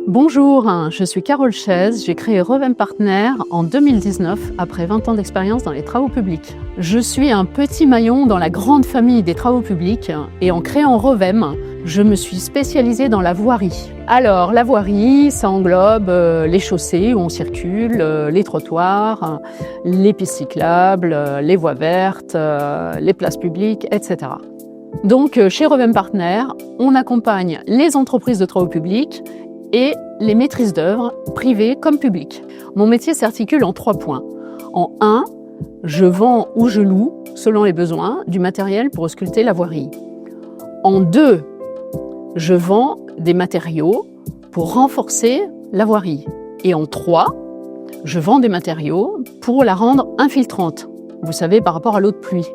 Bonjour, je suis Carole Chaise, j'ai créé Revem Partner en 2019 après 20 ans d'expérience dans les travaux publics. Je suis un petit maillon dans la grande famille des travaux publics et en créant Revem, je me suis spécialisée dans la voirie. Alors la voirie, ça englobe les chaussées où on circule, les trottoirs, les pistes cyclables, les voies vertes, les places publiques, etc. Donc chez Revem Partner, on accompagne les entreprises de travaux publics et les maîtrises d'œuvre, privées comme publiques. Mon métier s'articule en 3 points. En 1, je vends ou je loue, selon les besoins, du matériel pour ausculter la voirie. En 2, je vends des matériaux pour renforcer la voirie. Et en 3, je vends des matériaux pour la rendre infiltrante, vous savez, par rapport à l'eau de pluie.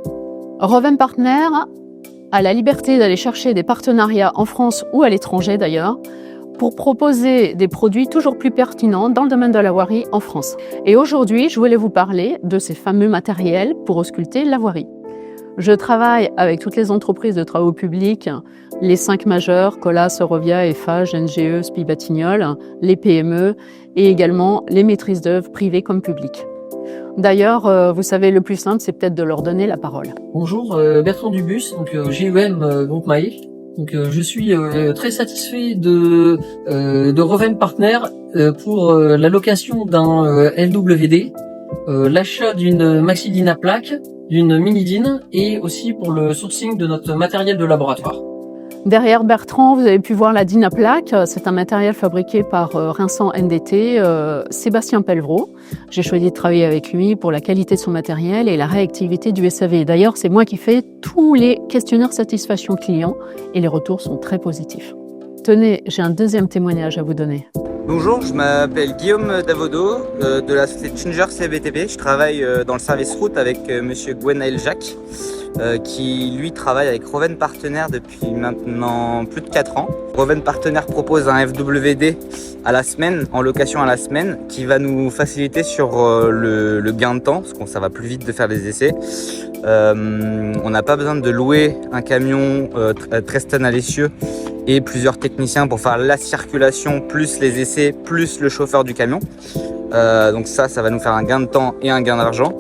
Revem Partner a la liberté d'aller chercher des partenariats en France ou à l'étranger d'ailleurs, pour proposer des produits toujours plus pertinents dans le domaine de la voirie en France. Et aujourd'hui, je voulais vous parler de ces fameux matériels pour ausculter la voirie. Je travaille avec toutes les entreprises de travaux publics, les 5 majeurs, Colas, Eurovia, Eiffage, NGE, SPI Batignolles, les PME et également les maîtrises d'œuvre privées comme publiques. D'ailleurs, vous savez, le plus simple, c'est peut-être de leur donner la parole. Bonjour, Bertrand Dubus, donc GEM Groupe Maïf. Donc je suis très satisfait de Revem Partner pour la location d'un LWD, l'achat d'une Maxi Dynaplaque, d'une Mini Dyn et aussi pour le sourcing de notre matériel de laboratoire. Derrière Bertrand, vous avez pu voir la Dynaplaque. C'est un matériel fabriqué par Rinsan NDT, Sébastien Pelvreau. J'ai choisi de travailler avec lui pour la qualité de son matériel et la réactivité du SAV. D'ailleurs, c'est moi qui fais tous les questionnaires satisfaction client et les retours sont très positifs. Tenez, j'ai un deuxième témoignage à vous donner. Bonjour, je m'appelle Guillaume Davodo de la société Ginger CBTP. Je travaille dans le service route avec monsieur Gwenaël Jacques qui lui travaille avec Revem Partner depuis maintenant plus de 4 ans. Revem Partner propose un FWD à la semaine, en location à la semaine, qui va nous faciliter sur le gain de temps, parce que ça va plus vite de faire des essais. On n'a pas besoin de louer un camion 13 tonnes à l'essieu et plusieurs techniciens pour faire la circulation, plus les essais, plus le chauffeur du camion. Donc ça va nous faire un gain de temps et un gain d'argent.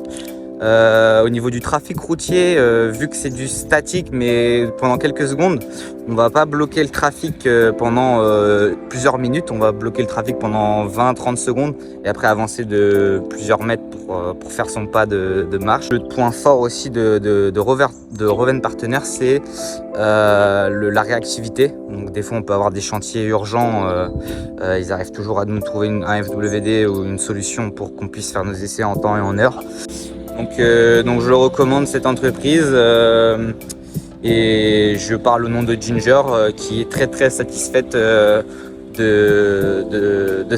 Au niveau du trafic routier, vu que c'est du statique, mais pendant quelques secondes, on va pas bloquer le trafic pendant plusieurs minutes, on va bloquer le trafic pendant 20-30 secondes et après avancer de plusieurs mètres pour faire son pas de marche. Le point fort aussi de Revem Partner, c'est la réactivité. Donc des fois on peut avoir des chantiers urgents, ils arrivent toujours à nous trouver un FWD ou une solution pour qu'on puisse faire nos essais en temps et en heure. Donc je recommande cette entreprise et je parle au nom de Ginger qui est très satisfaite de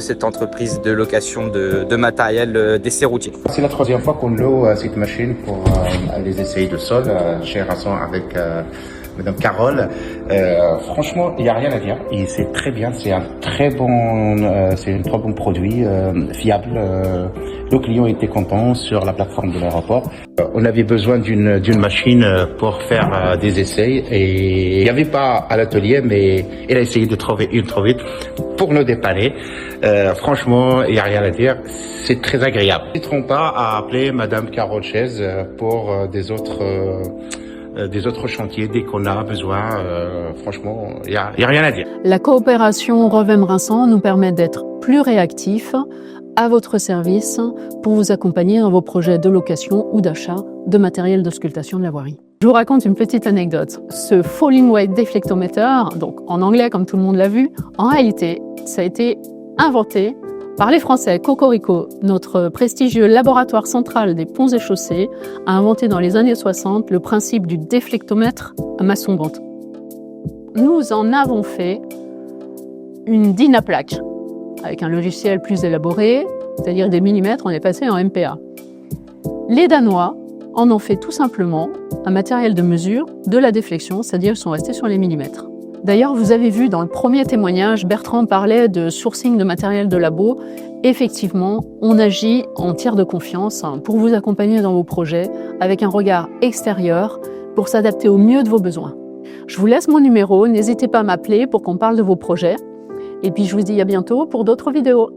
cette entreprise de location de matériel d'essais routiers. C'est la 3e fois qu'on loue cette machine pour les essais de sol chez Rinsan avec Madame Carole. Franchement, il n'y a rien à dire. Et c'est très bien, c'est un très bon produit, fiable. Le client était content sur la plateforme de l'aéroport. On avait besoin d'une machine pour faire des essais et il n'y avait pas à l'atelier, mais il a essayé de trouver une trop vite pour nous dépanner. Franchement, il n'y a rien à dire. C'est très agréable. N'hésiterons pas à appeler Madame Carole Chaise pour des autres chantiers dès qu'on a besoin. Franchement, il y a rien à dire. La coopération Revem-Rinsan nous permet d'être plus réactifs à votre service pour vous accompagner dans vos projets de location ou d'achat de matériel d'auscultation de la voirie. Je vous raconte une petite anecdote. Ce Falling Weight Deflectometer, donc en anglais comme tout le monde l'a vu, en réalité, ça a été inventé par les Français. Cocorico, notre prestigieux laboratoire central des ponts et chaussées, a inventé dans les années 60 le principe du déflectomètre à maçon bente. Nous en avons fait une Dynaplaque avec un logiciel plus élaboré, c'est-à-dire des millimètres, on est passé en MPa. Les Danois en ont fait tout simplement un matériel de mesure de la déflexion, c'est-à-dire ils sont restés sur les millimètres. D'ailleurs, vous avez vu dans le premier témoignage, Bertrand parlait de sourcing de matériel de labo. Effectivement, on agit en tiers de confiance pour vous accompagner dans vos projets avec un regard extérieur pour s'adapter au mieux de vos besoins. Je vous laisse mon numéro, n'hésitez pas à m'appeler pour qu'on parle de vos projets. Et puis je vous dis à bientôt pour d'autres vidéos.